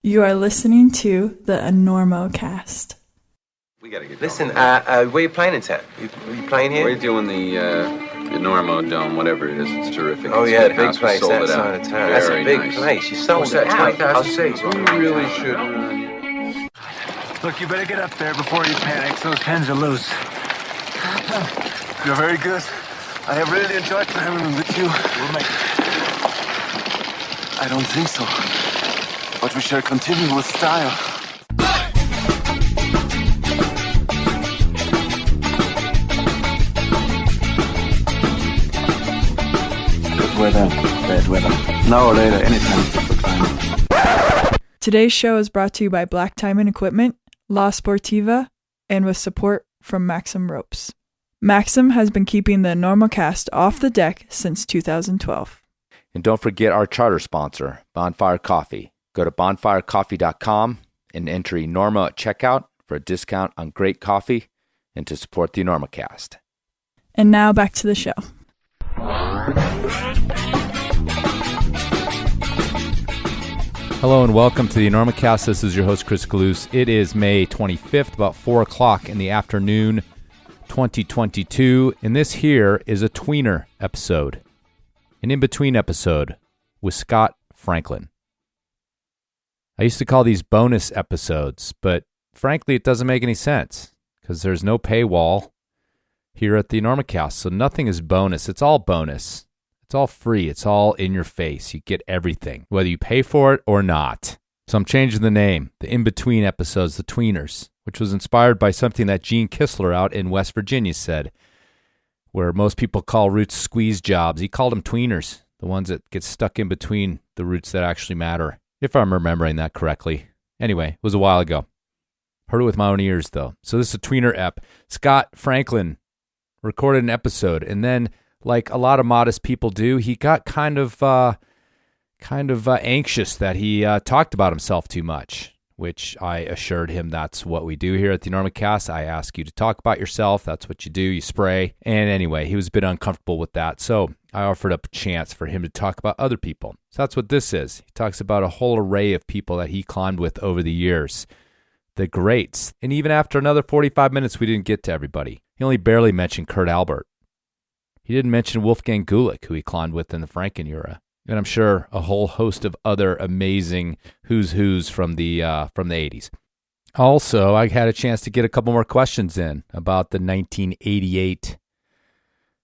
You are listening to the Enormocast. We gotta get Listen, where you playing in town? You playing here? We're doing the Enormo Dome, whatever it is. It's terrific. Oh, It's yeah, a big house. We place sold it outside out. of town. That's a Very big nice. place. You sold What's it that, out. 20,000 seats? You really should. Look, you better get up there before you panic. Those pens are loose. You're very good. I have really enjoyed climbing with you. We'll make it. I don't think so. But we shall continue with style. Good weather, bad weather. Now or later, anytime for climbing. Today's show is brought to you by Black Diamond Equipment, La Sportiva, and with support from Maxim Ropes. Maxim has been keeping the Enormocast off the deck since 2012. And don't forget our charter sponsor, Bonfire Coffee. Go to bonfirecoffee.com and enter Enormo at checkout for a discount on great coffee and to support the Enormocast. And now back to the show. Hello and welcome to the Enormocast. This is your host, Chris Kalous. It is May 25th, about 4 o'clock in the afternoon, 2022. And this here is a Tweener episode, an in-between episode with Scott Franklin. I used to call these bonus episodes, but frankly, it doesn't make any sense because there's no paywall here at the Enormocast, so nothing is bonus. It's all bonus. It's all free. It's all in your face. You get everything, whether you pay for it or not. So I'm changing the name, the in-between episodes, the Tweeners, which was inspired by something that Gene Kistler out in West Virginia said, where most people call roots squeeze jobs. He called them tweeners, the ones that get stuck in between the roots that actually matter, if I'm remembering that correctly. Anyway, it was a while ago. Heard it with my own ears, though. So this is a Tweener ep. Scott Franklin recorded an episode, and then, like a lot of modest people do, he got kind of anxious that he talked about himself too much, which I assured him that's what we do here at the Enormocast. I ask you to talk about yourself. That's what you do. You spray. And anyway, he was a bit uncomfortable with that. So I offered up a chance for him to talk about other people. So that's what this is. He talks about a whole array of people that he climbed with over the years, the greats. And even after another 45 minutes, we didn't get to everybody. He only barely mentioned Kurt Albert. He didn't mention Wolfgang Gulick, who he climbed with in the Franken era. And I'm sure a whole host of other amazing who's from the 80s. Also, I had a chance to get a couple more questions in about the 1988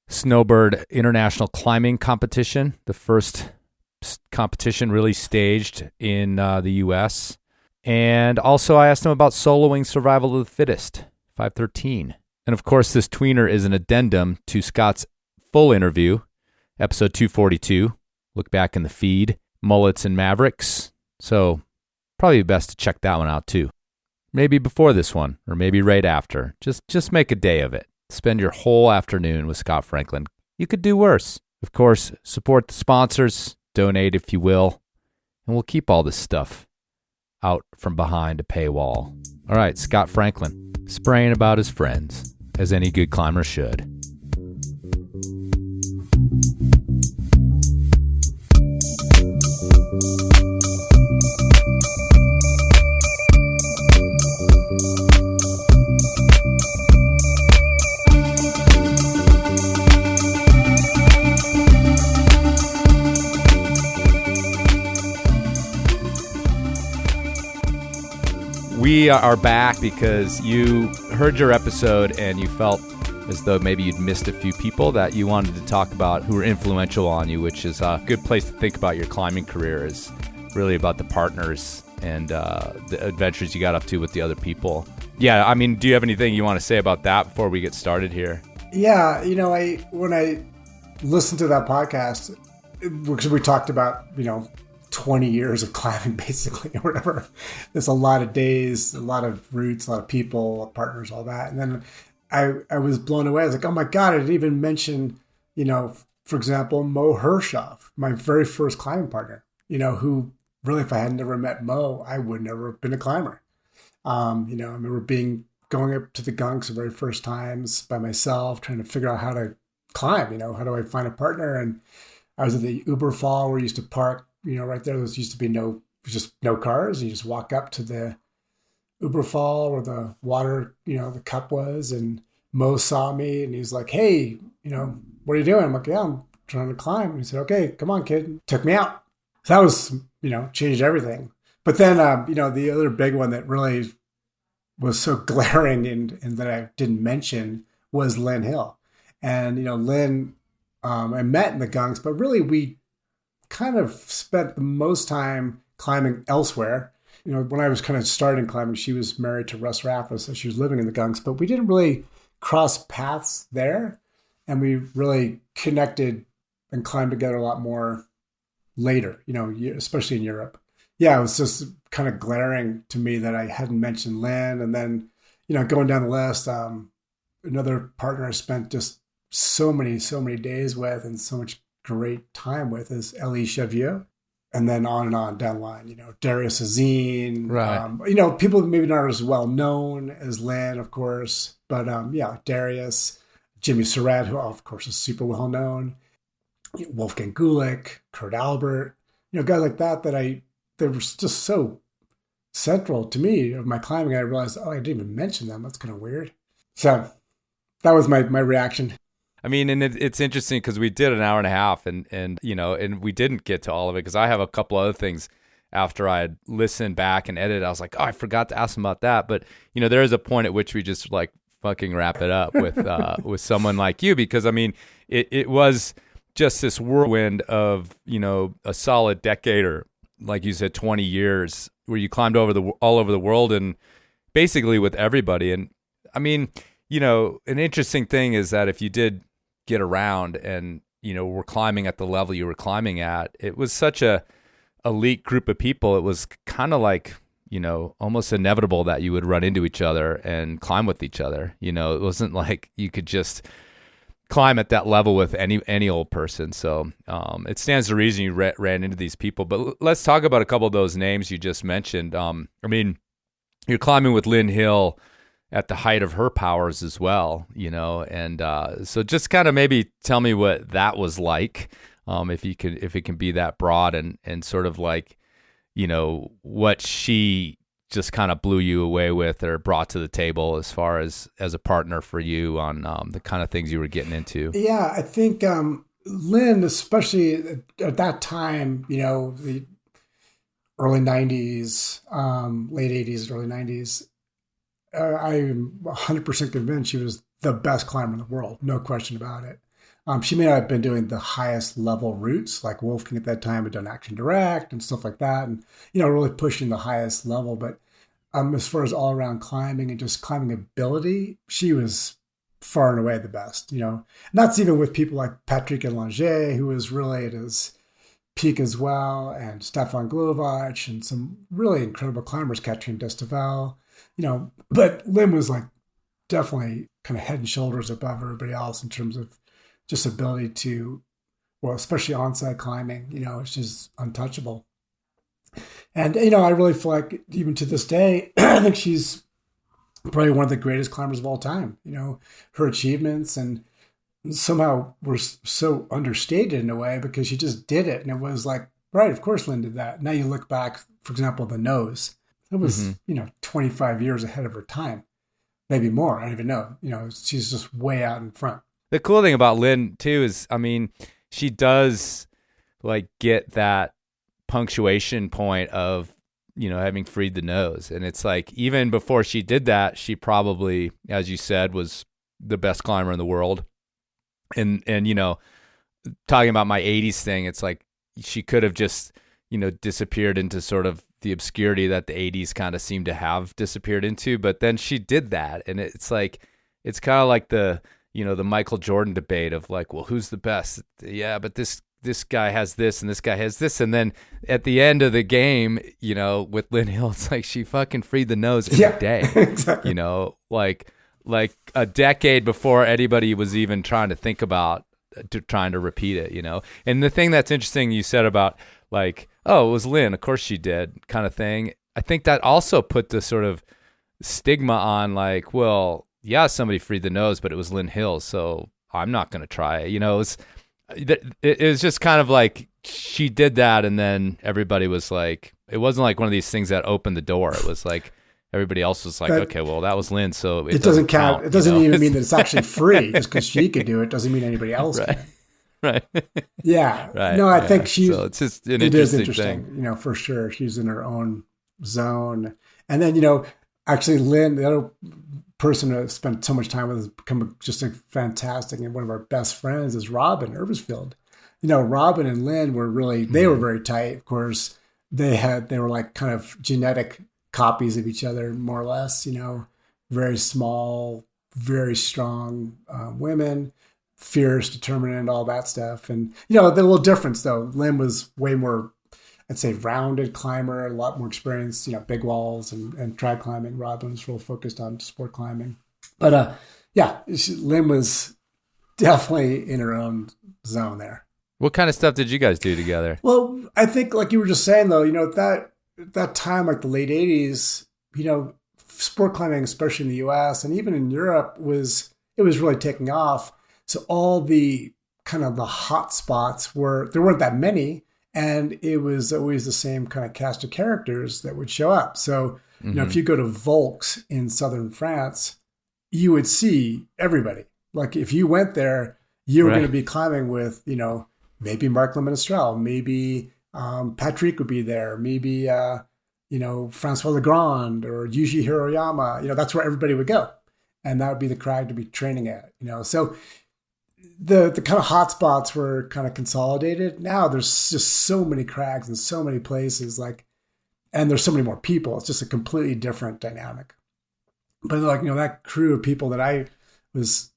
Snowbird International Climbing Competition, the first competition really staged in the U.S. And also I asked him about soloing Survival of the Fittest, 513. And of course, this Tweener is an addendum to Scott's full interview, episode 242. Look back in the feed, Mullets and Mavericks. So probably best to check that one out too. Maybe before this one, or maybe right after. Just make a day of it. Spend your whole afternoon with Scott Franklin. You could do worse. Of course, support the sponsors, donate if you will, and we'll keep all this stuff out from behind a paywall. All right, Scott Franklin, spraying about his friends, as any good climber should. We are back because you heard your episode and you felt as though maybe you'd missed a few people that you wanted to talk about who were influential on you, which is a good place to think about your climbing career, is really about the partners and the adventures you got up to with the other people. Yeah, I mean, do you have anything you want to say about that before we get started here? Yeah, when I listened to that podcast, because we talked about, 20 years of climbing basically or whatever. There's a lot of days, a lot of routes, a lot of people, partners, all that. And then I was blown away. I was like, oh my God, I didn't even mention, for example, Mo Hirshoff, my very first climbing partner, who really, if I had never met Mo, I would never have been a climber. I remember going up to the Gunks the very first times by myself, trying to figure out how to climb, how do I find a partner? And I was at the Uber Fall where we used to park, right there. There used to be no was just no cars. You just walk up to the Uberfall where the water, the cup was, and Mo saw me and he was like, hey, what are you doing? I'm like, yeah, I'm trying to climb. And he said, okay, come on, kid. Took me out. So that was, changed everything. But then, the other big one that really was so glaring and that I didn't mention was Lynn Hill. And, Lynn, I met in the Gunks, but really we kind of spent the most time climbing elsewhere. When I was kind of starting climbing, she was married to Russ Rafa, so she was living in the Gunks, but we didn't really cross paths there. And we really connected and climbed together a lot more later, especially in Europe. Yeah, it was just kind of glaring to me that I hadn't mentioned Lynn. And then, going down the list, another partner I spent just so many days with and so much great time with is Elie Chevieux. And then on and on down the line, Darius Azine, right. People maybe not as well known as Lynn, of course, but Darius, Jimmy Surratt, who of course is super well known, Wolfgang Gulick, Kurt Albert, guys like that they were just so central to me of my climbing. I realized, I didn't even mention them. That's kind of weird. So that was my reaction. I mean, and it's interesting because we did an hour and a half and we didn't get to all of it because I have a couple other things after I had listened back and edited. I was like, I forgot to ask him about that. But, there is a point at which we just like fucking wrap it up with with someone like you because, I mean, it was just this whirlwind of, a solid decade or, like you said, 20 years where you climbed all over the world and basically with everybody. And, I mean, an interesting thing is that if you did get around and, were climbing at the level you were climbing at, it was such a elite group of people. It was kind of like, almost inevitable that you would run into each other and climb with each other. It wasn't like you could just climb at that level with any old person. So it stands to reason you ran into these people. But let's talk about a couple of those names you just mentioned. I mean, you're climbing with Lynn Hill at the height of her powers as well, and so just kind of maybe tell me what that was like, if it can be that broad and sort of like, what she just kind of blew you away with or brought to the table as far as a partner for you on the kind of things you were getting into. Yeah, I think Lynn, especially at that time, the early 90s, late 80s, early 90s, I'm 100% convinced she was the best climber in the world. No question about it. She may not have been doing the highest level routes like Wolfgang at that time had done Action Direct and stuff like that. And, really pushing the highest level. But as far as all around climbing and just climbing ability, she was far and away the best, And that's even with people like Patrick Elanger, who was really at his peak as well, and Stefan Glovac and some really incredible climbers, Catherine Destaval. But Lynn was like definitely kind of head and shoulders above everybody else in terms of just ability to, well, especially onside climbing, it's just untouchable. And, I really feel like even to this day, I think she's probably one of the greatest climbers of all time. Her achievements and somehow were so understated in a way because she just did it. And it was like, right, of course Lynn did that. Now you look back, for example, the nose. It was, 25 years ahead of her time, maybe more. I don't even know. She's just way out in front. The cool thing about Lynn too is, I mean, she does like get that punctuation point of, having freed the nose. And it's like, even before she did that, she probably, as you said, was the best climber in the world. And talking about my 80s thing, it's like she could have just, disappeared into sort of the obscurity that the 80s kind of seemed to have disappeared into. But then she did that. And it's like, it's kind of like the Michael Jordan debate of like, well, who's the best? Yeah, but this guy has this and this guy has this. And then at the end of the game, with Lynn Hill, it's like she fucking freed the nose in a day. Exactly. Like a decade before anybody was even trying to think about trying to repeat it, And the thing that's interesting you said about like, oh, it was Lynn, of course she did kind of thing. I think that also put the sort of stigma on like, well, yeah, somebody freed the nose, but it was Lynn Hill, so I'm not going to try it. It was just kind of like she did that, and then everybody was like, it wasn't like one of these things that opened the door. It was like everybody else was like, okay, well, that was Lynn, so it doesn't count. It doesn't even mean that it's actually free. Just because she could do it doesn't mean anybody else right. can. Right. Yeah. Right. No, I think she's. So it's just an it is interesting interesting, thing. for sure. She's in her own zone, and then actually, Lynn, the other person I've spent so much time with, has become just a fantastic and one of our best friends is Robin Erbisfield. Robin and Lynn were really, they were very tight. Of course, they were like kind of genetic copies of each other, more or less, very small, very strong women, fierce, determined, all that stuff. And, the little difference though, Lynn was way more, I'd say, rounded climber, a lot more experience, big walls and trad climbing. Robin was real focused on sport climbing. But Lynn was definitely in her own zone there. What kind of stuff did you guys do together? Well, I think like you were just saying though, that time, like the late 80s, sport climbing, especially in the US and even in Europe, was really taking off. So all the kind of the hot spots there weren't that many, and it was always the same kind of cast of characters that would show up. So, if you go to Volks in southern France, you would see everybody. Like if you went there, you were going to be climbing with, maybe Mark Lemonestral, maybe Patrick would be there, maybe, Francois Legrand or Yuji Hiroyama. That's where everybody would go. And that would be the crag to be training at, So the kind of hot spots were kind of consolidated. Now there's just so many crags and so many places, and there's so many more people. It's just a completely different dynamic. But that crew of people that I was,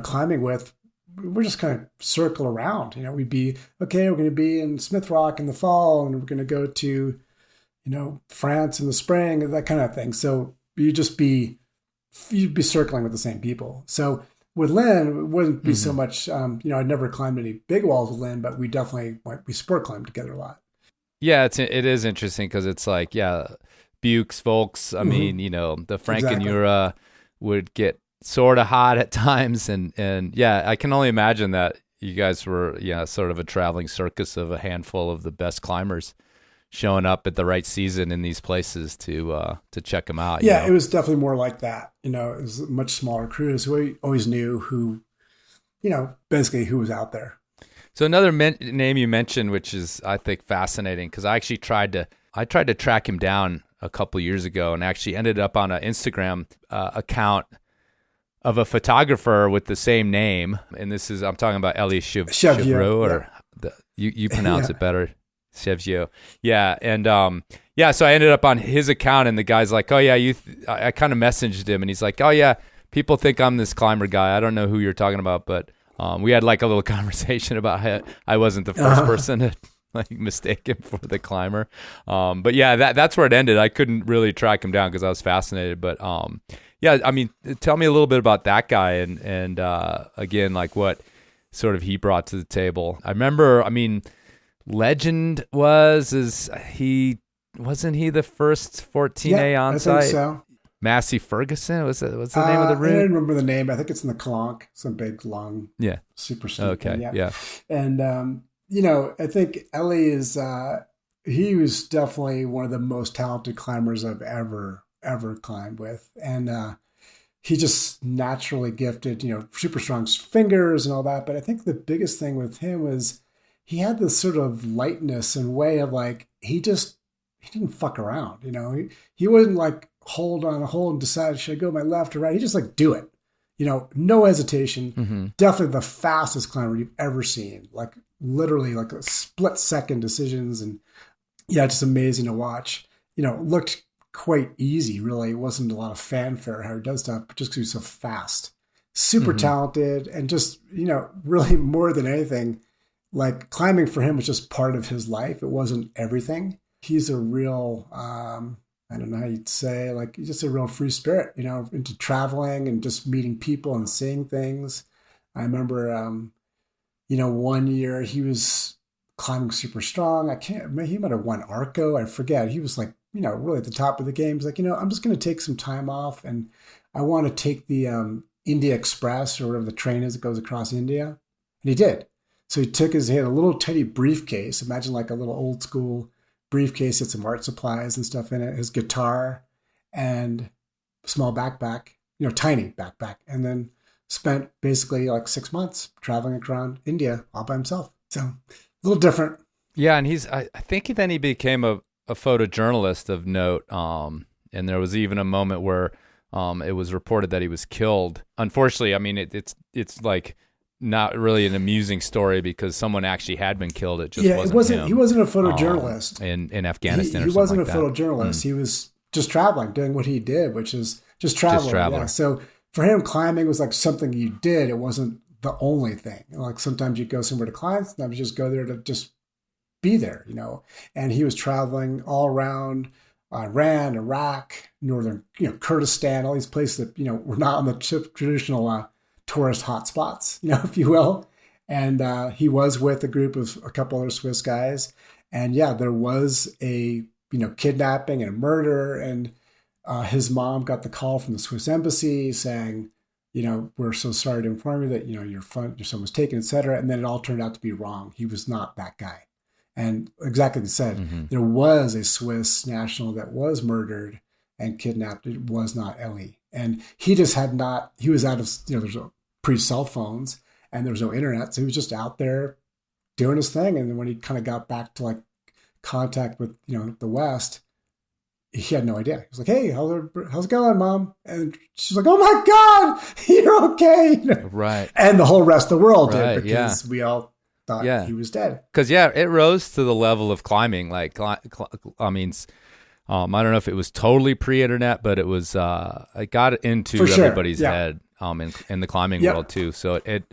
climbing with, we're just kind of circle around. We'd be, okay, we're going to be in Smith Rock in the fall, and we're going to go to, France in the spring, that kind of thing. So you'd be circling with the same people. So with Lynn, it wouldn't be so much, I'd never climbed any big walls with Lynn, but we definitely we sport climbed together a lot. Yeah, it is interesting because it's like, Bukes, Volks, I mean, the Frankenjura would get sort of hot at times. And I can only imagine that you guys were, sort of a traveling circus of a handful of the best climbers showing up at the right season in these places to check them out. Yeah, it was definitely more like that. It was a much smaller crew, so we always knew who, basically who was out there. So another name you mentioned, which is, I think, fascinating, because I actually tried to track him down a couple years ago and actually ended up on an Instagram account of a photographer with the same name. And I'm talking about Elie Chevreau, or you pronounce it better. Chevreau. Yeah. And, so I ended up on his account, and the guy's like, oh yeah, I kind of messaged him, and he's like, oh yeah, people think I'm this climber guy. I don't know who you're talking about, but, we had like a little conversation about how I wasn't the first person to mistake him for the climber. But yeah, that's where it ended. I couldn't really track him down because I was fascinated, but, I mean, tell me a little bit about that guy and again, like what sort of he brought to the table. I remember, legend wasn't he the first 14A on site? I think so. Massey Ferguson was the name of the route? I don't remember the name. I think it's in the Clonk, some big long, super steep. Okay, yeah. And I think Elie is he was definitely one of the most talented climbers I've ever climbed with, and he just naturally gifted, super strong fingers and all that. But I think the biggest thing with him was he had this sort of lightness and way of he didn't fuck around, he wasn't like hold and decide, should I go my left or right? He just do it, no hesitation. Definitely the fastest climber you've ever seen, literally a split second decisions. And just amazing to watch. Looked quite easy, really. It wasn't a lot of fanfare how he does stuff, but just because he's so fast, super talented, and just, really more than anything, climbing for him was just part of his life. It wasn't everything. He's a real, I don't know how you'd say, he's just a real free spirit, into traveling and just meeting people and seeing things. I remember, one year he was climbing super strong. He might have won Arco. I forget. He was really at the top of the game. He's I'm just going to take some time off, and I want to take the India Express, or whatever the train is that goes across India. And he did. So he had a little teddy briefcase. Imagine like a little old school briefcase with some art supplies and stuff in it, his guitar and small backpack, tiny backpack. And then spent basically like 6 months traveling around India all by himself. So a little different. Yeah. And I think then he became a photojournalist of note. And there was even a moment where it was reported that he was killed. Unfortunately, I mean, it's like not really an amusing story because someone actually had been killed. It just wasn't him. He wasn't a photojournalist in Afghanistan. He wasn't a photojournalist. He was just traveling, doing what he did, which is just traveling. Yeah. So for him, climbing was like something you did. It wasn't the only thing. Like sometimes you go somewhere to climb, sometimes you just go there to just be there, And he was traveling all around Iran, Iraq, northern, Kurdistan, all these places that, were not on the traditional tourist hotspots, if you will. And he was with a couple other Swiss guys. And yeah, there was a, kidnapping and a murder. And his mom got the call from the Swiss embassy saying, we're so sorry to inform you that, your son was taken, et cetera. And then it all turned out to be wrong. He was not that guy. And exactly as you said, there was a Swiss national that was murdered and kidnapped. It was not Ellie. And he just he was out of, there's pre-cell phones and there was no internet. So he was just out there doing his thing. And then when he kind of got back to like contact with, the West, he had no idea. He was like, hey, how's it going, Mom? And she's like, oh my God, you're okay. Right. And the whole rest of the world did because we all thought he was dead. Because it rose to the level of climbing. Like, I don't know if it was totally pre-internet, but it was. It got into everybody's head in the climbing world too. So it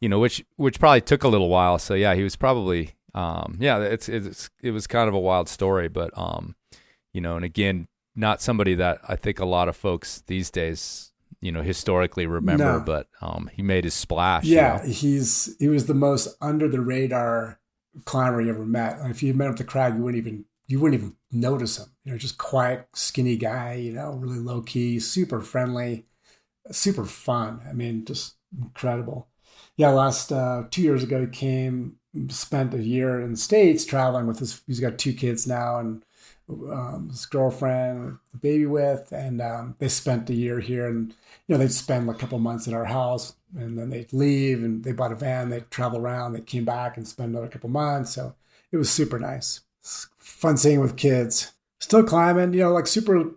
which probably took a little while. So yeah, he was probably it was kind of a wild story, but and again, not somebody that I think a lot of folks these days historically remember, but he made his splash. Yeah, he was the most under the radar climber you ever met. If you met him at the crag, you wouldn't even notice him. Just quiet, skinny guy. Really low key, super friendly, super fun. I mean, just incredible. Yeah, last 2 years ago, he came, spent a year in the States traveling with he's got 2 kids now and his girlfriend, the baby with, and they spent a year here, and they'd spend a couple months at our house, and then they'd leave, and they bought a van, they'd travel around, they came back and spend another couple months. So it was super nice. It's fun seeing with kids. Still climbing, like super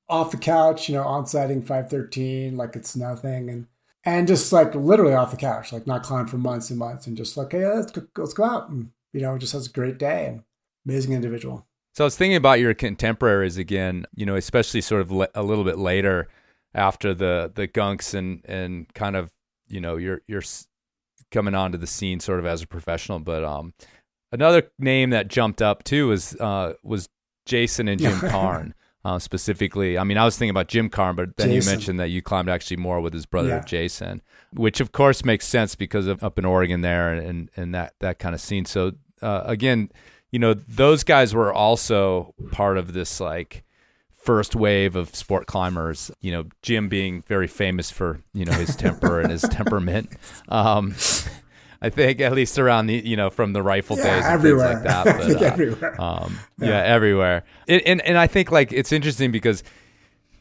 off the couch, on-sighting 513 like it's nothing, and just like literally off the couch, like not climbing for months and months, and just like, hey, let's go out, and just has a great day, and amazing individual. So I was thinking about your contemporaries again, especially sort of a little bit later after the gunks and kind of, you're coming onto the scene sort of as a professional. But another name that jumped up too was Jason and Jim Carn specifically. I mean, I was thinking about Jim Carn, but then Jason. You mentioned that you climbed actually more with his brother Jason, which of course makes sense because of up in Oregon there and that kind of scene. So again, those guys were also part of this like first wave of sport climbers, Jim being very famous for, his temper and his temperament. I think at least around the, from the rifle days and everywhere. Things like that. But, everywhere. Everywhere. And I think like, it's interesting because,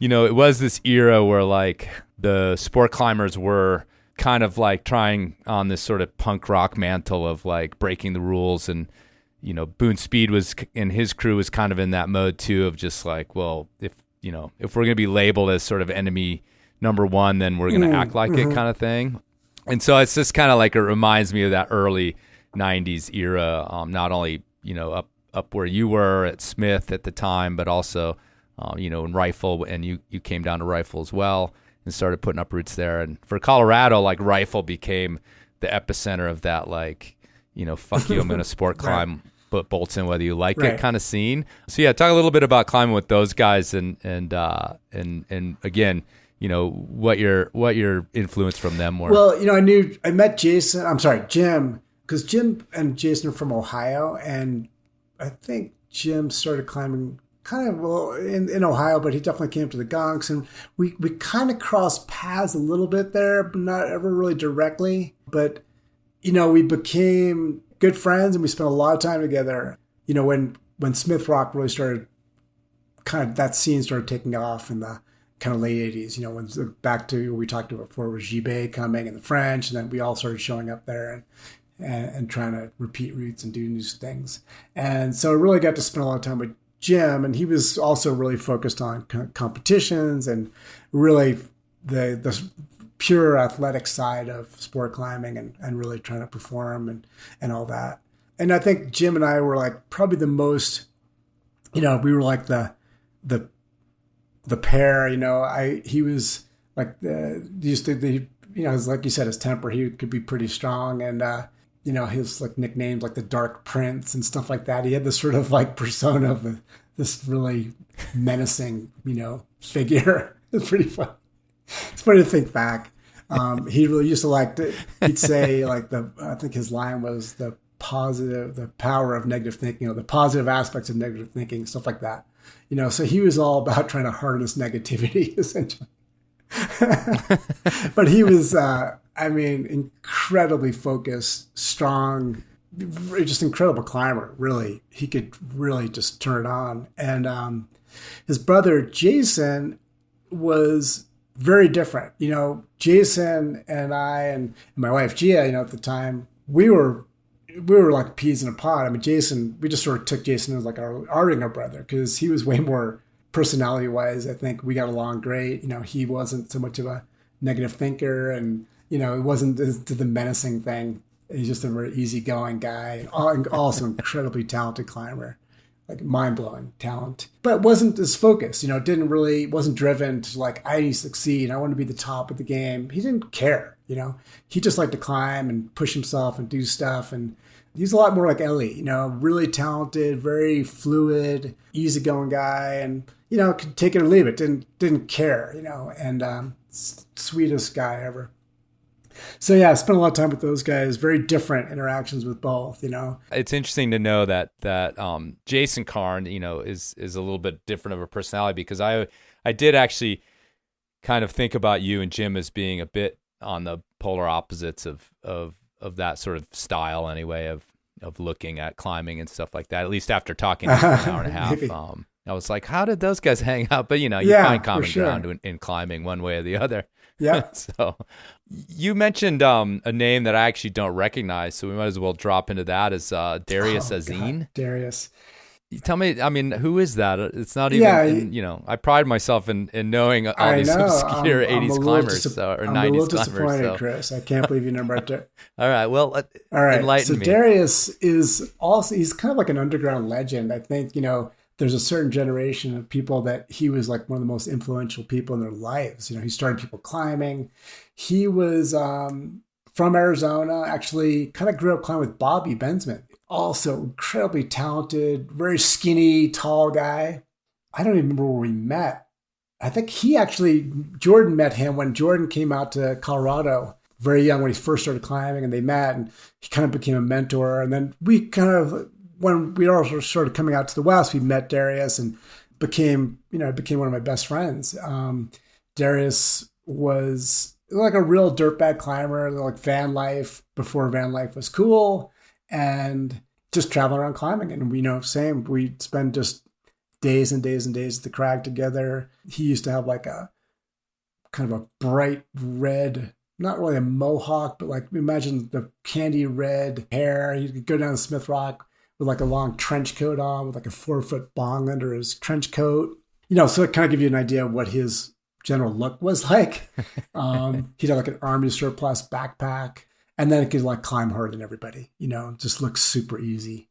it was this era where like the sport climbers were kind of like trying on this sort of punk rock mantle of like breaking the rules, and Boone Speed and his crew was kind of in that mode too of just like, well, if we're going to be labeled as sort of enemy number one, then we're going to act like it kind of thing. And so it's just kind of like, it reminds me of that early 90s era, not only, up where you were at Smith at the time, but also, in rifle, and you came down to rifle as well and started putting up roots there. And for Colorado, like rifle became the epicenter of that, like, fuck you, I'm going to sport climb. But bolts in whether you like it kind of scene. So yeah, talk a little bit about climbing with those guys and again, what your influence from them were. Well, I met Jim, because Jim and Jason are from Ohio, and I think Jim started climbing kind of in Ohio, but he definitely came to the gunks, and we kind of crossed paths a little bit there, but not ever really directly. But we became good friends and we spent a lot of time together. When Smith Rock really started, kind of that scene started taking off in the kind of late 80s, when back to what we talked about before was Gibet coming and the French, and then we all started showing up there and trying to repeat routes and do new things. And so I really got to spend a lot of time with Jim, and he was also really focused on competitions and really the pure athletic side of sport climbing and really trying to perform and all that. And I think Jim and I were like probably the most, we were like the pair, he was like like you said, his temper, he could be pretty strong. And, his like nicknames like the Dark Prince and stuff like that. He had this sort of like persona of this really menacing, figure. It's pretty fun. It's funny to think back. He really used to like to, he'd say like I think his line was the power of negative thinking, the positive aspects of negative thinking, stuff like that. So he was all about trying to harness negativity, essentially. But he was, incredibly focused, strong, just incredible climber, really. He could really just turn it on. And his brother, Jason, was very different. Jason and I and my wife, Gea, at the time, we were like peas in a pod. Jason, we just sort of took Jason as like our younger brother because he was way more personality-wise. I think we got along great. He wasn't so much of a negative thinker and, it wasn't to the menacing thing. He's just a very easygoing guy and also incredibly talented climber, like mind-blowing talent, but wasn't as focused, wasn't driven to like, I need to succeed. I want to be the top of the game. He didn't care, he just liked to climb and push himself and do stuff. And he's a lot more like Ellie, really talented, very fluid, easygoing guy. And, could take it or leave it. Didn't care, and sweetest guy ever. So yeah, I spent a lot of time with those guys. Very different interactions with both. It's interesting to know that Jason Karn, is a little bit different of a personality because I did actually kind of think about you and Jim as being a bit on the polar opposites of that sort of style anyway of looking at climbing and stuff like that. At least after talking for an hour and a half, I was like, how did those guys hang out? But you find common ground in climbing one way or the other. Yeah. So you mentioned a name that I actually don't recognize, so we might as well drop into that as Darius Azine. God, Darius. Tell me, who is that? It's not even, I pride myself in knowing all these obscure 80s climbers or 90s climbers. I'm a little disappointed, Chris. I can't believe you never there. All right, well, enlighten me. So Darius is also, he's kind of like an underground legend. I think, there's a certain generation of people that he was like one of the most influential people in their lives. He started people climbing. He was from Arizona, actually kind of grew up climbing with Bobby Bensman. Also incredibly talented, very skinny, tall guy. I don't even remember where we met. I think Jordan met him when Jordan came out to Colorado very young when he first started climbing, and they met and he kind of became a mentor. And then we when we all started coming out to the West, we met Darius and became one of my best friends. Darius was like a real dirtbag climber, like van life before van life was cool, and just traveling around climbing. And same, we'd spend just days and days and days at the crag together. He used to have like a kind of a bright red, not really a mohawk, but like imagine the candy red hair. He could go down to Smith Rock with like a long trench coat on with like a 4-foot bong under his trench coat. So it kind of give you an idea of what his general look was like. He'd have like an army surplus backpack, and then it could like climb harder than everybody, just looks super easy.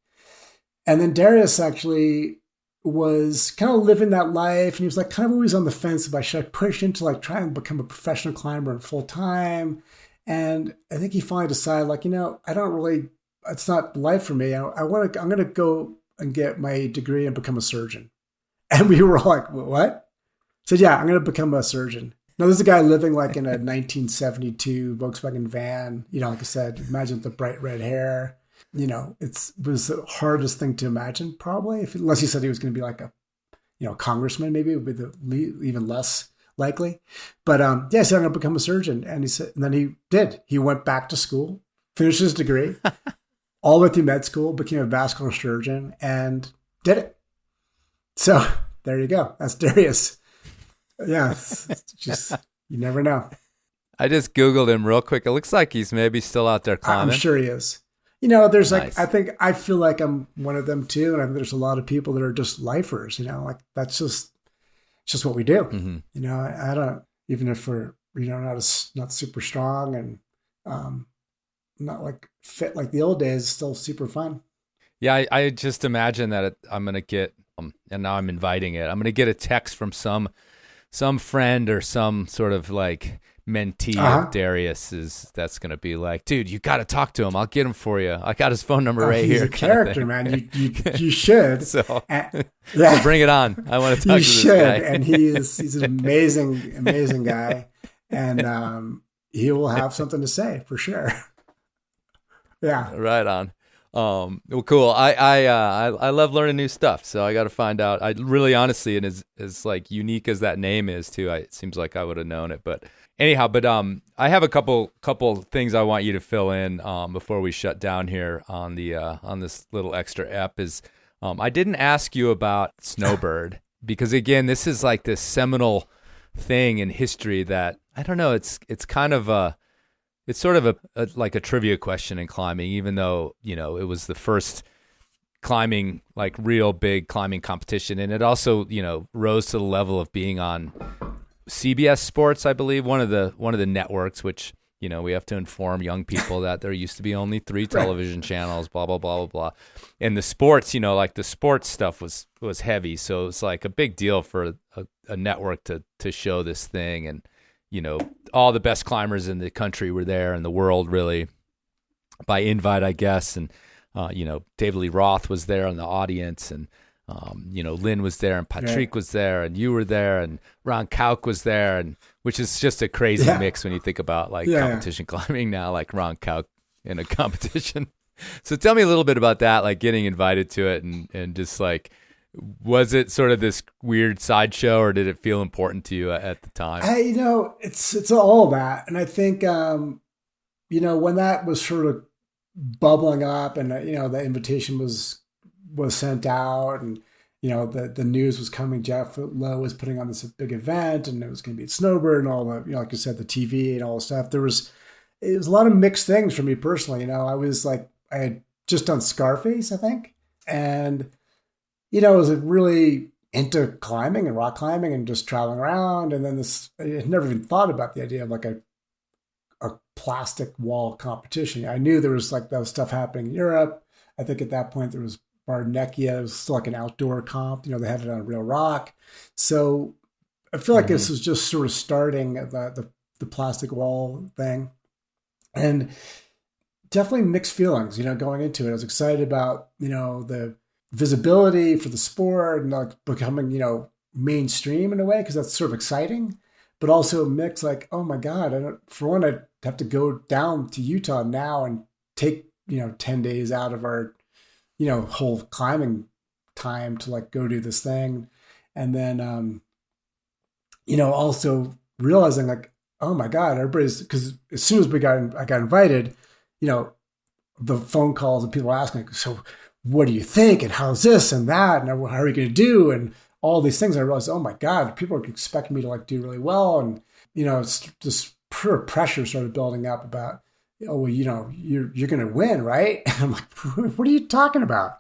And then Darius actually was kind of living that life, and he was like kind of always on the fence about should I push into like trying to become a professional climber full time. And I think he finally decided like, I don't really, it's not life for me. I'm going to go and get my degree and become a surgeon. And we were all like, what? I said, yeah, I'm going to become a surgeon. Now, there's a guy living like in a 1972 Volkswagen van. Like I said, imagine the bright red hair. It was the hardest thing to imagine, probably, unless he said he was going to be like a, congressman, maybe it would be even less likely. But he said, I'm going to become a surgeon. And he said, and then he did. He went back to school finished his degree, all went through med school, became a vascular surgeon, and did it. So there you go. That's Darius. Yeah, it's just, you never know. I just Googled him real quick. It looks like he's maybe still out there climbing. I'm sure he is. You know, there's Nice. like, I feel like I'm one of them too. And I think there's a lot of people that are just lifers, you know, like that's just, it's just what we do. Mm-hmm. You know, I don't, even if we're, you know, not super strong and not like fit like the old days, still super fun. Yeah, I just imagine that I'm going to get, and now I'm inviting it, I'm going to get a text from some friend or some sort of like mentee of Darius's that's going to be like, dude, you got to talk to him. I'll get him for you. I got his phone number right he's here. A character, man. You should. So, yeah. so bring it on. I want to talk You to this should. guy. And he's an amazing guy. And he will have something to say for sure. Yeah. Right on. Well, cool. I love learning new stuff. So I got to find out. I really, honestly, and as like unique as that name is too, it seems like I would have known it. But anyhow, I have a couple things I want you to fill in before we shut down here on the on this little extra ep. Is I didn't ask you about Snowbird because again, this is like this seminal thing in history that I don't know. It's kind of it's sort of like a trivia question in climbing, even though, you know, it was the first climbing, like real big climbing competition. And it also, you know, rose to the level of being on CBS Sports, I believe, one of the networks, which, you know, we have to inform young people that there used to be only 3 television channels, blah, blah, blah, blah, blah. And the sports, you know, like the sports stuff was heavy. So it's like a big deal for a network to show this thing. And, you know, all the best climbers in the country were there, in the world, really, by invite, I guess. And, you know, David Lee Roth was there in the audience, and, you know, Lynn was there, and Patrick was there, and you were there, and Ron Kauk was there, and which is just a crazy mix when you think about, like, competition climbing now, like Ron Kauk in a competition. So tell me a little bit about that, like getting invited to it, and just like, was it sort of this weird sideshow, or did it feel important to you at the time? You know, it's all that. And I think, you know, when that was sort of bubbling up and, you know, the invitation was sent out and, you know, the news was coming, Jeff Lowe was putting on this big event and it was going to be at Snowbird and all the, you know, like you said, the TV and all the stuff. It was a lot of mixed things for me personally. You know, I had just done Scarface, I think. And, you know, I was really into climbing and rock climbing and just traveling around. And then I had never even thought about the idea of like a plastic wall competition. I knew there was like that stuff happening in Europe. I think at that point there was Bardnecchia. It was still like an outdoor comp. You know, they had it on real rock. So I feel like this was just sort of starting the plastic wall thing. And definitely mixed feelings, you know, going into it. I was excited about, you know, the visibility for the sport and like becoming, you know, mainstream in a way, because that's sort of exciting, but also mixed like, oh my God, I'd have to go down to Utah now and take, you know, 10 days out of our, you know, whole climbing time to like go do this thing. And then, you know, also realizing like, oh my God, because as soon as I got invited, you know, the phone calls and people asking, so what do you think? And how's this and that? And how are you going to do? And all these things. I realized, oh my God, people are expecting me to like do really well. And, you know, it's just pure pressure started building up about, oh, well, you know, you're going to win, right? And I'm like, what are you talking about?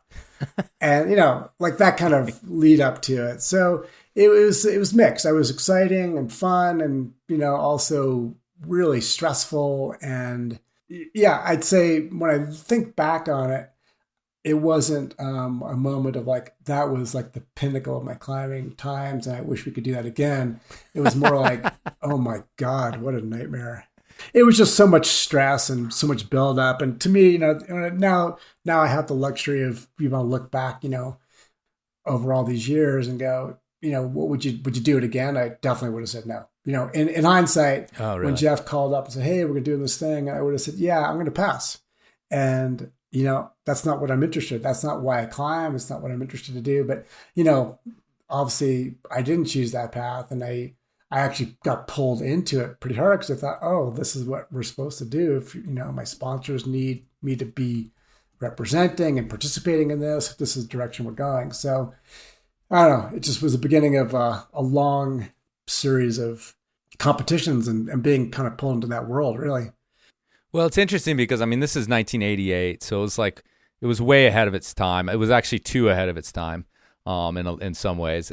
And, you know, like that kind of lead up to it. So it was mixed. I was exciting and fun and, you know, also really stressful. And yeah, I'd say when I think back on it, it wasn't a moment of like, that was like the pinnacle of my climbing times and I wish we could do that again. It was more like, oh my God, what a nightmare. It was just so much stress and so much buildup. And to me, you know, now I have the luxury of, you know, look back, you know, over all these years and go, you know, would you do it again? I definitely would have said no. You know, in hindsight, when Jeff called up and said, hey, we're going to do this thing, I would have said, yeah, I'm going to pass. And, you know, that's not what I'm interested in. That's not why I climb. It's not what I'm interested to do. But, you know, obviously I didn't choose that path. And I I actually got pulled into it pretty hard because I thought, oh, this is what we're supposed to do. If, my sponsors need me to be representing and participating in this, if this is the direction we're going. So I don't know. It just was the beginning of a long series of competitions and being kind of pulled into that world, really. Well, it's interesting because, this is 1988, so it was way ahead of its time. It was actually too ahead of its time in some ways.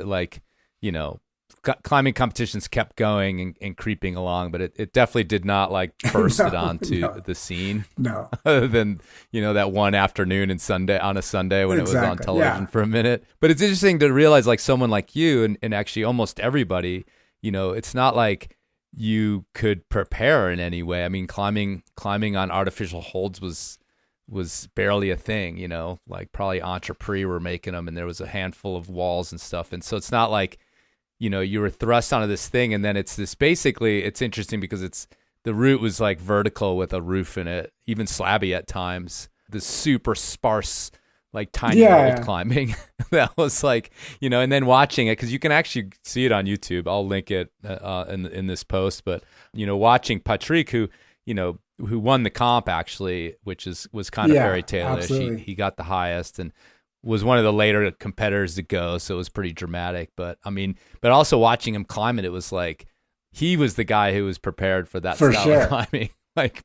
Climbing competitions kept going and creeping along, but it definitely did not burst it onto the scene. No. Other than, that one afternoon on a Sunday when it was on television for a minute. But it's interesting to realize someone like you and actually almost everybody, it's not like you could prepare in any way. Climbing on artificial holds was barely a thing, probably Entrepris were making them and there was a handful of walls and stuff. And so it's not like, you were thrust onto this thing and then it's interesting because the route was vertical with a roof in it, even slabby at times, the super sparse, tiny old climbing that was and then watching it, because you can actually see it on YouTube. I'll link it in this post, but watching Patrick, who won the comp actually, which was kind of fairy tale-ish. He got the highest and was one of the later competitors to go, so it was pretty dramatic. But but also watching him climb it, it was he was the guy who was prepared for that style of climbing,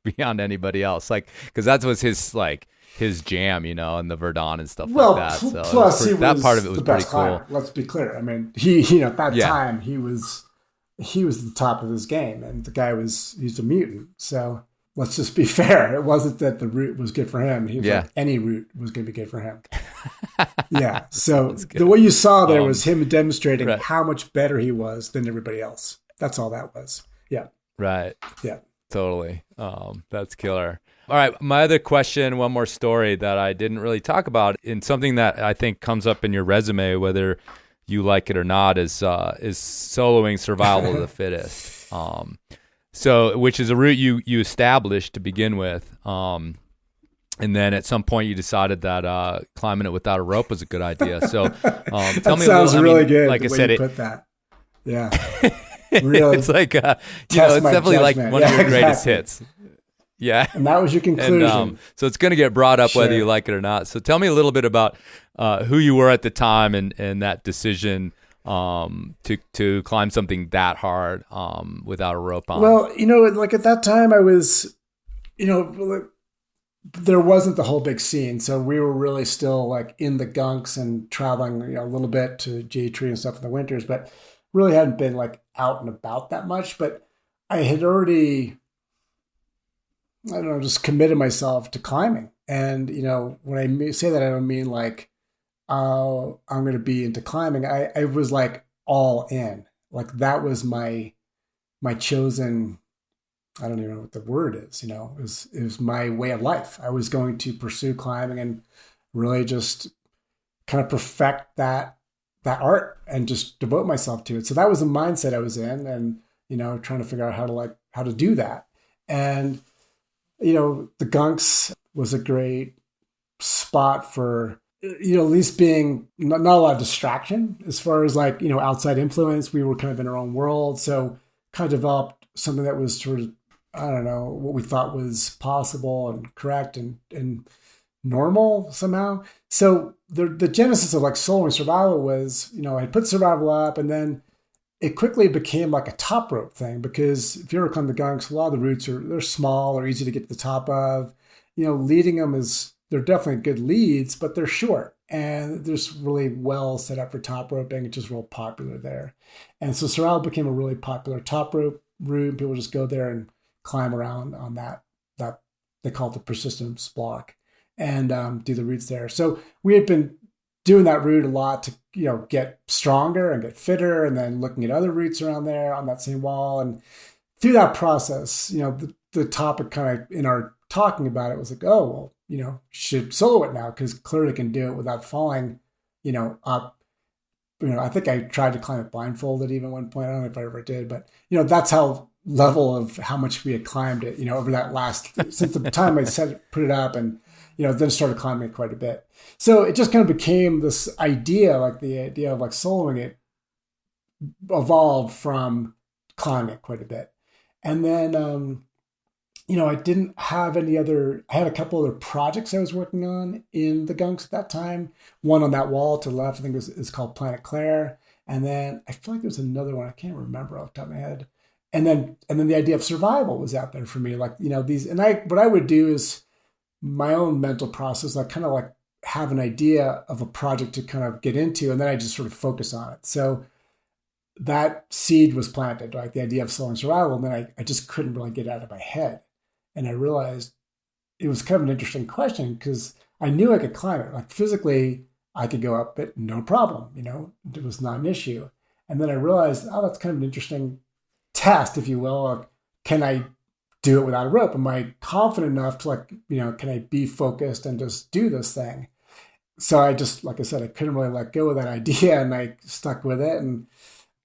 beyond anybody else, because that was his jam, and the Verdun and stuff like that. So plus that part of it was pretty cool. Let's be clear. He at that time he was the top of his game, and the guy he's a mutant. So let's just be fair. It wasn't that the route was good for him. He was any route was going to be good for him. Yeah. So the way you saw there was him demonstrating how much better he was than everybody else. That's all that was. Yeah. Right. Yeah. Totally. That's killer. All right. My other question, one more story that I didn't really talk about, and something that I think comes up in your resume, whether you like it or not, is soloing survival of the fittest. So, which is a route you established to begin with. And then at some point you decided that climbing it without a rope was a good idea. So tell me a little. Sounds really good. Like I said, put that. Yeah. Really. It's it's definitely judgment. One of your greatest hits. Yeah. And that was your conclusion. And, so it's going to get brought up whether you like it or not. So tell me a little bit about who you were at the time and that decision to climb something that hard without a rope on. Well, at that time I was, there wasn't the whole big scene. So we were really still in the gunks and traveling, a little bit to J-Tree and stuff in the winters, but really hadn't been out and about that much. But I had already, just committed myself to climbing. And, when I say that, I don't mean I'm going to be into climbing. I was all in. That was my chosen, I don't even know what the word is, it was my way of life. I was going to pursue climbing and really just kind of perfect that art and just devote myself to it. So that was the mindset I was in, and, trying to figure out how to do that. And, the gunks was a great spot for, at least being not a lot of distraction as far as outside influence. We were kind of in our own world. So kind of developed something that was sort of, I don't know, what we thought was possible and correct and normal somehow. So the genesis of soloing survival was, I put survival up, and then it quickly became a top rope thing, because if you ever climb the gunks, a lot of the routes they're small or easy to get to the top of. Leading them they're definitely good leads, but they're short, and they're just really well set up for top roping. It's just real popular there. And so survival became a really popular top rope route. People just go there and climb around on that they call it the persistence block, and do the routes there. So we had been doing that route a lot to, get stronger and get fitter, and then looking at other routes around there on that same wall. And through that process, the topic kind of in our talking about it was oh, well, should solo it now, because clearly can do it without falling, up. I think I tried to climb it blindfolded even one point. I don't know if I ever did, but, that's how level of how much we had climbed it, over that since the time I put it up, and, then started climbing it quite a bit. So it just kind of became this idea, the idea of soloing it evolved from climbing it quite a bit. And then, I didn't have I had a couple other projects I was working on in the gunks at that time. One on that wall to the left, I think is called Planet Claire. And then I feel like there's another one, I can't remember off the top of my head. And then the idea of survival was out there for me. Like, what I would do is my own mental process, like kind of like have an idea of a project to kind of get into, and then I just sort of focus on it. So that seed was planted, like the idea of soloing survival, and then I just couldn't really get it out of my head. And I realized it was kind of an interesting question because I knew I could climb it. Like physically, I could go up it, no problem. It was not an issue. And then I realized, that's kind of an interesting test, if you will, of can I do it without a rope? Am I confident enough to can I be focused and just do this thing? So I just, like I said, I couldn't really let go of that idea, and I stuck with it. And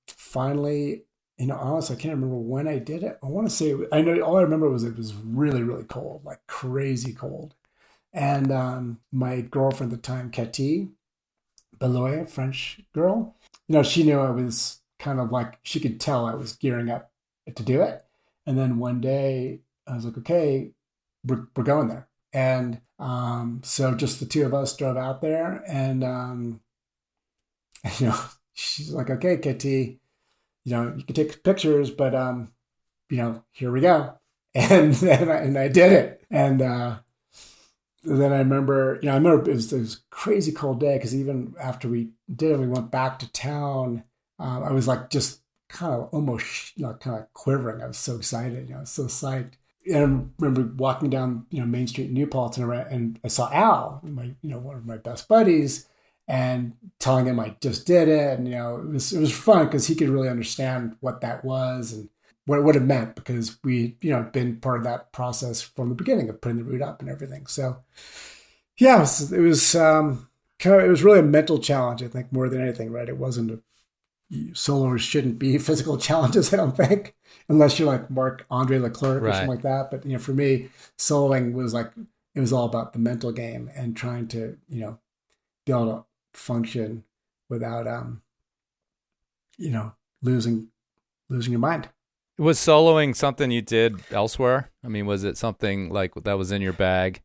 finally, honestly, I can't remember when I did it. I want to say, I know all I remember was it was really, really cold, like crazy cold. And my girlfriend at the time, Katie Beloy, French girl, she knew I was kind of like, she could tell I was gearing up to do it. And then one day I was like, okay, we're going there. And so just the two of us drove out there, and she's like, okay, Katie, you can take pictures, but here we go. And I did it. And then I remember it was this crazy cold day, because even after we did it, we went back to town. I was like just kind of almost kind of quivering. I was so excited, I was so psyched. And I remember walking down Main Street in New Paltz, and I saw Al, one of my best buddies, and telling him I just did it. And it was fun because he could really understand what that was and what it meant, because we been part of that process from the beginning of putting the route up and everything. So yeah, it was really a mental challenge, I think, more than anything, right? It wasn't soloers shouldn't be physical challenges, I don't think, unless you're like Marc-Andre Leclerc or something like that. But for me, soloing was like, it was all about the mental game and trying to be able to function without losing your mind. Was soloing something you did elsewhere? I mean, was it something like that was in your bag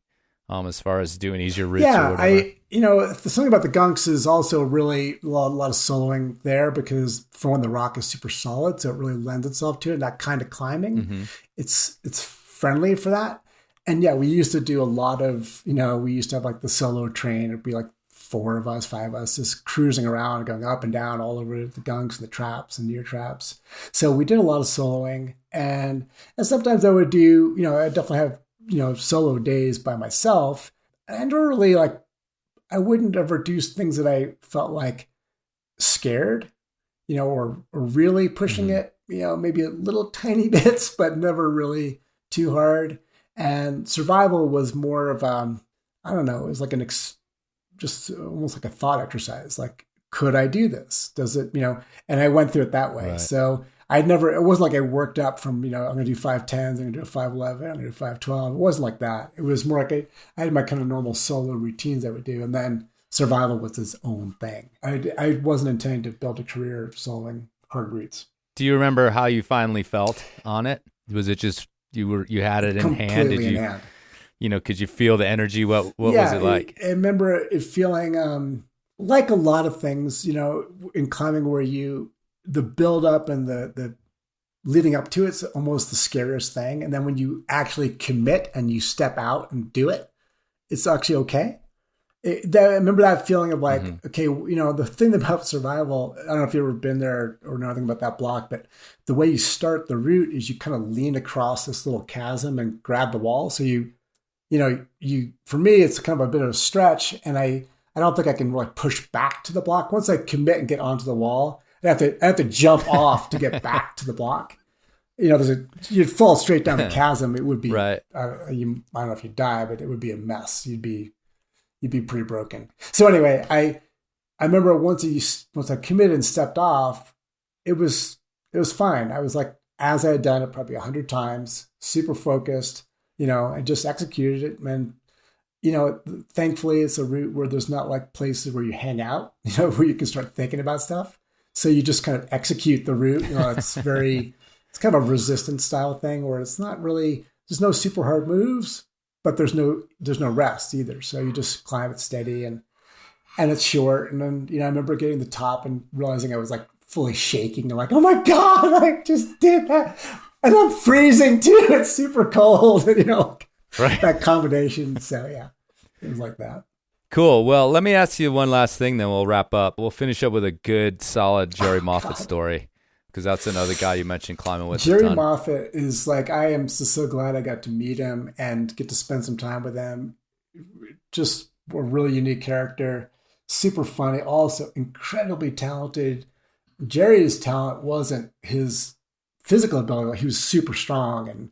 as far as doing easier routes or whatever? The something about the gunks is also really a lot of soloing there, because for one, the rock is super solid, so it really lends itself to it. And that kind of climbing, it's friendly for that. And yeah, we used to do a lot of, we used to have like the solo train. It'd be like 4 of us, 5 of us, just cruising around, going up and down all over the gunks and the traps and near traps. So we did a lot of soloing, and sometimes I would do, I definitely have, solo days by myself. And really, like, I wouldn't ever do things that I felt like scared, or really pushing it, maybe a little tiny bits, but never really too hard. And survival was more of, I don't know, it was like just almost like a thought exercise. Like, could I do this? Does it, and I went through it that way. Right. So it wasn't like I worked up from, I'm going to do 5'10s, I'm going to do a 5'11, I'm going to do 5'12. It wasn't like that. It was more like I had my kind of normal solo routines I would do. And then survival was its own thing. I wasn't intending to build a career soloing hard routes. Do you remember how you finally felt on it? Was it just, you had it in hand? Did you, in hand. Could you feel the energy? What was it like? I remember it feeling like a lot of things, in climbing, where the build up and the leading up to it's almost the scariest thing. And then when you actually commit and you step out and do it, it's actually okay. I remember that feeling of like, okay, the thing about survival, I don't know if you've ever been there or know anything about that block, but the way you start the route is you kind of lean across this little chasm and grab the wall. So for me, it's kind of a bit of a stretch, and I don't think I can really push back to the block. Once I commit and get onto the wall, I have to jump off to get back to the block. You'd fall straight down the chasm. It would be, right. I don't know if you'd die, but it would be a mess. You'd be pretty broken. So anyway, I remember once I committed and stepped off, it was fine. I was like, as I had done it probably 100 times, super focused, and just executed it. And, thankfully it's a route where there's not like places where you hang out, where you can start thinking about stuff. So you just kind of execute the route. It's very, it's kind of a resistance style thing where it's not really, there's no super hard moves, but there's no rest either. So you just climb it steady and it's short. And then, I remember getting to the top and realizing I was like fully shaking. I'm like, oh my God, I just did that. And I'm freezing too. It's super cold, right. That combination. So yeah, it was like that. Cool. Well, let me ask you one last thing, then we'll wrap up. We'll finish up with a good, solid Jerry Moffatt story, because that's another guy you mentioned climbing with. Jerry Moffatt is like, I am so glad I got to meet him and get to spend some time with him. Just a really unique character, super funny, also incredibly talented. Jerry's talent wasn't his physical ability. He was super strong and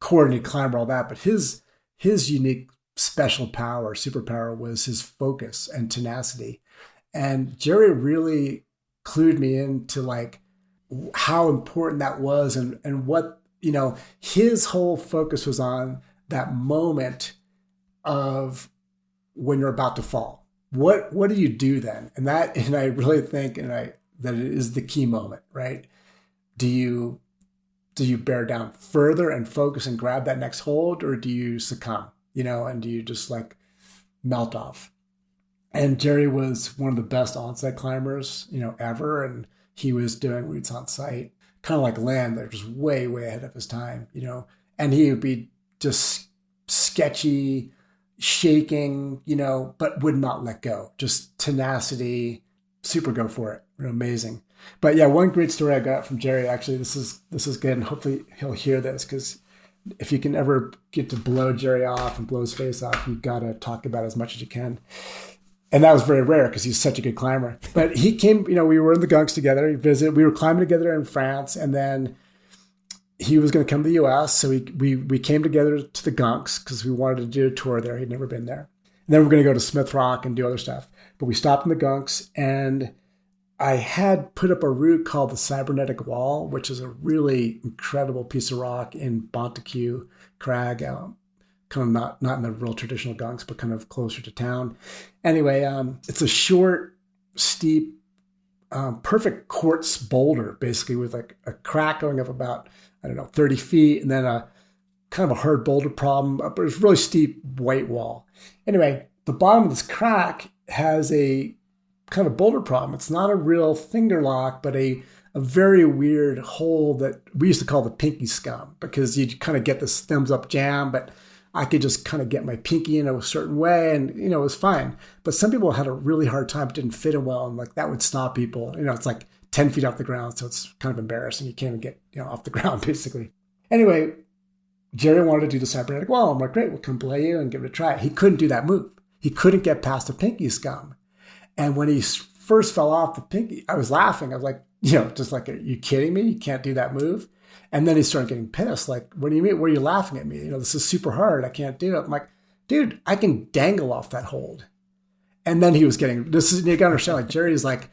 coordinated climber, all that, but his unique special power, superpower, was his focus and tenacity. And Jerry really clued me into like how important that was and what, his whole focus was on that moment of when you're about to fall. What do you do then? And I really think that it is the key moment, right? Do you bear down further and focus and grab that next hold, or do you succumb? And do you just like melt off? And Jerry was one of the best on-site climbers, ever. And he was doing routes on site, kind of like Lynn. They're just way, way ahead of his time, and he would be just sketchy, shaking, but would not let go. Just tenacity, super go for it. Amazing. But yeah, one great story I got from Jerry, actually, this is good. And hopefully he'll hear this, because if you can ever get to blow Jerry off and blow his face off, you've got to talk about it as much as you can. And that was very rare because he's such a good climber. But he came, we were in the Gunks together. He visited. We were climbing together in France, and then he was going to come to the U.S. So we came together to the Gunks because we wanted to do a tour there. He'd never been there. And then we're going to go to Smith Rock and do other stuff. But we stopped in the Gunks, and I had put up a route called the Cybernetic Wall, which is a really incredible piece of rock in Bonteque Crag, kind of not in the real traditional Gunks, but kind of closer to town. Anyway, it's a short, steep, perfect quartz boulder, basically, with like a crack going up about, 30 feet, and then a kind of a hard boulder problem, but it's a really steep white wall. Anyway, the bottom of this crack has a kind of boulder problem. It's not a real finger lock, but a very weird hole that we used to call the pinky scum, because you kind of get this thumbs up jam, but I could just kind of get my pinky in a certain way, and it was fine. But some people had a really hard time, it didn't fit in well, and like that would stop people. It's like 10 feet off the ground, so it's kind of embarrassing. You can't even get off the ground, basically. Anyway, Jerry wanted to do the cybernetic wall. I'm like, great, we'll come play you and give it a try. He couldn't do that move. He couldn't get past the pinky scum. And when he first fell off the pinky, I was laughing. I was like, just like, are you kidding me? You can't do that move. And then he started getting pissed. Like, what do you mean? Why are you laughing at me? This is super hard. I can't do it. I'm like, dude, I can dangle off that hold. And then he was getting, you got to understand, like, Jerry is like,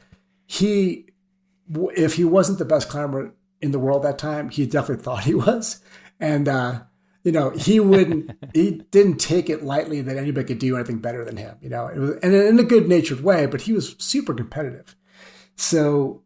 if he wasn't the best climber in the world that time, he definitely thought he was. And, he didn't take it lightly that anybody could do anything better than him, it was, and in a good natured way, but he was super competitive. So,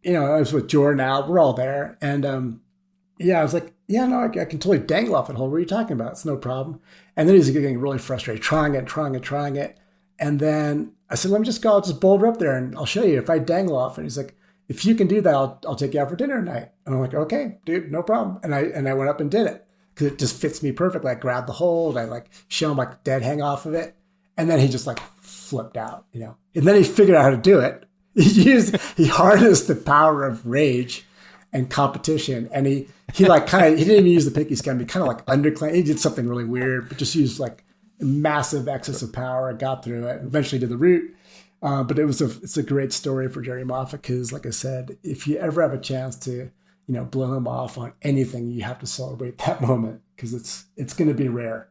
I was with Jordan out, we're all there. And, I was like, I can totally dangle off that hole. What are you talking about? It's no problem. And then he's getting really frustrated, trying it. And then I said, let me just go, I'll just boulder up there and I'll show you if I dangle off. And he's like, if you can do that, I'll take you out for dinner tonight. And I'm like, okay, dude, no problem. And I went up and did it, because it just fits me perfectly. I grabbed the hold, I like show him like dead hang off of it. And then he just like flipped out, and then he figured out how to do it. He harnessed the power of rage and competition. And he like he didn't even use the pinky scum. He kind of like underclamped. He did something really weird, but just used like massive excess of power. I got through it and eventually did the route. But it's a great story for Jerry Moffatt, because like I said, if you ever have a chance to, blow him off on anything, you have to celebrate that moment, because it's going to be rare.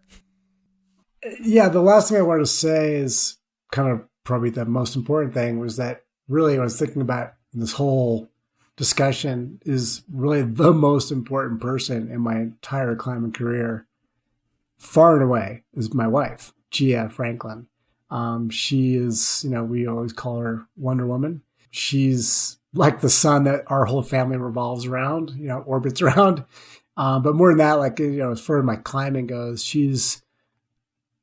Yeah. The last thing I wanted to say is kind of probably the most important thing, was that really, I was thinking about this whole discussion, is really the most important person in my entire climbing career, far and away, is my wife, Gea Franklin. She is, we always call her Wonder Woman. she's like the sun that our whole family revolves around, orbits around. But more than that, like, as far as my climbing goes, she's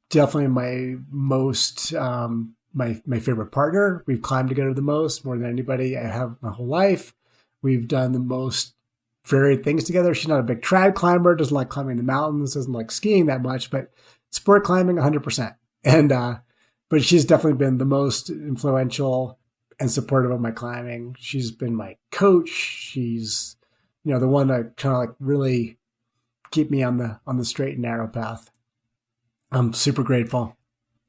definitely my most, my favorite partner. We've climbed together the most, more than anybody I have my whole life. We've done the most varied things together. She's not a big trad climber, doesn't like climbing the mountains, doesn't like skiing that much, but sport climbing 100%. And, but she's definitely been the most influential and supportive of my climbing. She's been my coach. She's, the one that kind of like really keep me on the straight and narrow path. I'm super grateful.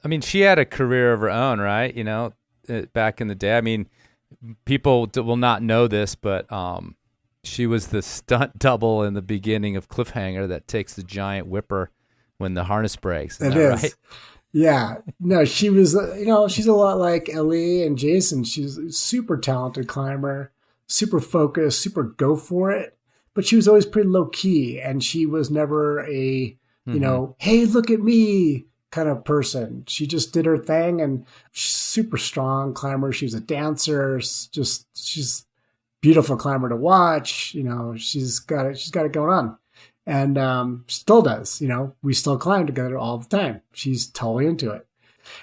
I mean, she had a career of her own, right? Back in the day. I mean, people will not know this, but she was the stunt double in the beginning of Cliffhanger that takes the giant whipper when the harness breaks. Isn't that right? Yeah. No, she was, she's a lot like Ellie and Jason. She's a super talented climber, super focused, super go for it. But she was always pretty low key, and she was never a, hey, look at me kind of person. She just did her thing, and she's super strong climber. She's a dancer. She's beautiful climber to watch. She's got it going on. And still does, we still climb together all the time. She's totally into it.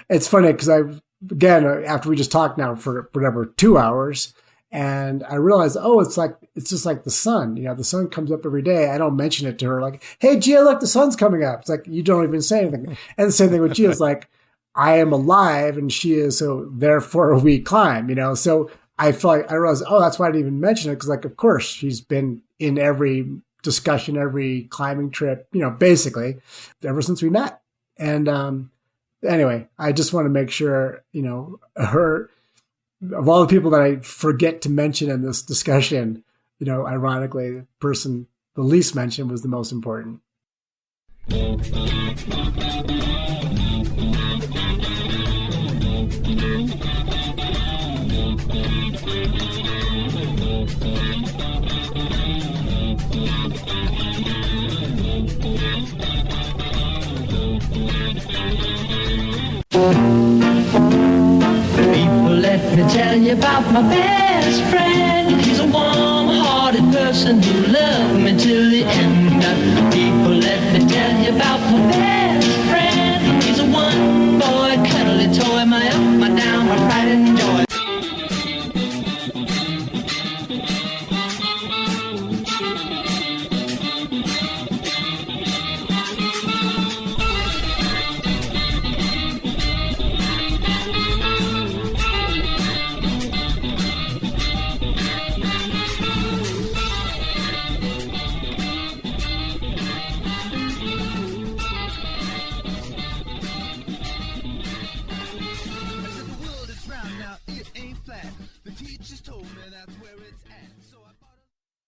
It's funny because after we just talked now for whatever, 2 hours, and I realized, it's just like the sun. The sun comes up every day. I don't mention it to her like, hey, Gea, look, the sun's coming up. It's like, you don't even say anything. And the same thing with Gea. It's like, I am alive and she is, so therefore we climb, So I feel like I realized, that's why I didn't even mention it. Because of course, she's been in every discussion, every climbing trip, basically ever since we met. And anyway, I just want to make sure, her, of all the people that I forget to mention in this discussion, ironically, the person the least mentioned was the most important. Let me tell you about my best friend. He's a warm-hearted person who loved me till the end. People, let me tell you about my best